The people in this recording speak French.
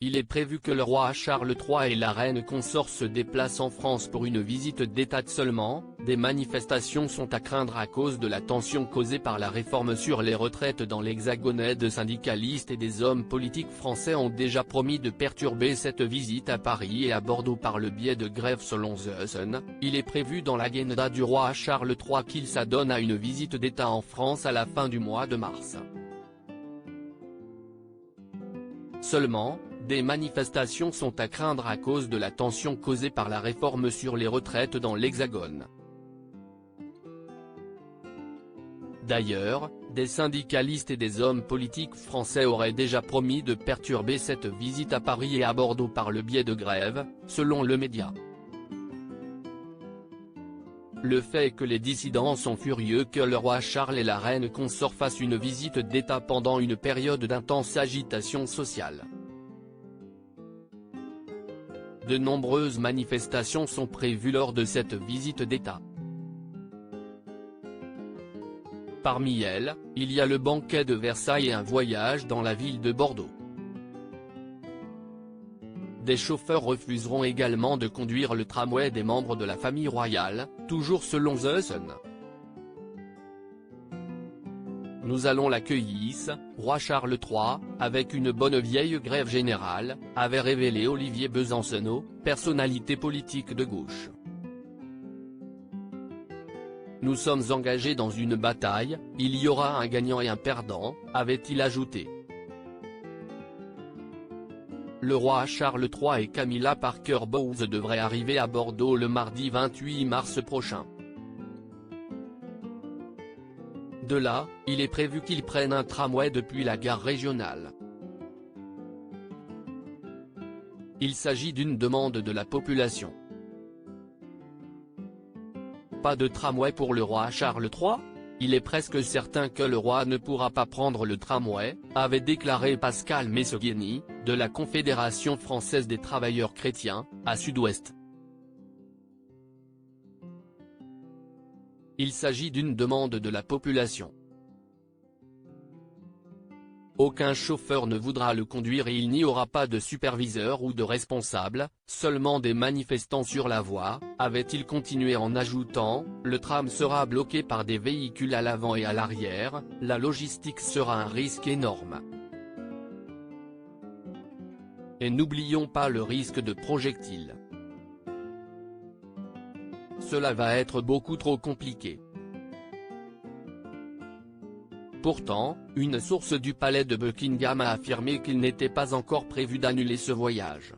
il est prévu que le roi Charles III et la reine consort se déplacent en France pour une visite d'État seulement. Des manifestations sont à craindre à cause de la tension causée par la réforme sur les retraites dans l'Hexagone. Des syndicalistes et des hommes politiques français ont déjà promis de perturber cette visite à Paris et à Bordeaux par le biais de grèves selon The Sun. Il est prévu dans l'agenda du roi Charles III qu'il s'adonne à une visite d'État en France à la fin du mois de mars. Seulement, des manifestations sont à craindre à cause de la tension causée par la réforme sur les retraites dans l'Hexagone. D'ailleurs, des syndicalistes et des hommes politiques français auraient déjà promis de perturber cette visite à Paris et à Bordeaux par le biais de grèves, selon le média. Le fait est que les dissidents sont furieux que le roi Charles et la reine consort fassent une visite d'État pendant une période d'intense agitation sociale. De nombreuses manifestations sont prévues lors de cette visite d'État. Parmi elles, il y a le banquet de Versailles et un voyage dans la ville de Bordeaux. Des chauffeurs refuseront également de conduire le tramway des membres de la famille royale, toujours selon The Sun. Nous allons l'accueillir, roi Charles III, avec une bonne vieille grève générale, avait révélé Olivier Besancenot, personnalité politique de gauche. Nous sommes engagés dans une bataille, il y aura un gagnant et un perdant, avait-il ajouté. Le roi Charles III et Camilla Parker Bowles devraient arriver à Bordeaux le mardi 28 mars prochain. De là, il est prévu qu'ils prennent un tramway depuis la gare régionale. Il s'agit d'une demande de la population. Pas de tramway pour le roi Charles III ? Il est presque certain que le roi ne pourra pas prendre le tramway, avait déclaré Pascal Messogueni, de la Confédération française des travailleurs chrétiens, à Sud-Ouest. Il s'agit d'une demande de la population. Aucun chauffeur ne voudra le conduire et il n'y aura pas de superviseur ou de responsable, seulement des manifestants sur la voie, avait-il continué en ajoutant, le tram sera bloqué par des véhicules à l'avant et à l'arrière, la logistique sera un risque énorme. Et n'oublions pas le risque de projectiles. Cela va être beaucoup trop compliqué. Pourtant, une source du palais de Buckingham a affirmé qu'il n'était pas encore prévu d'annuler ce voyage.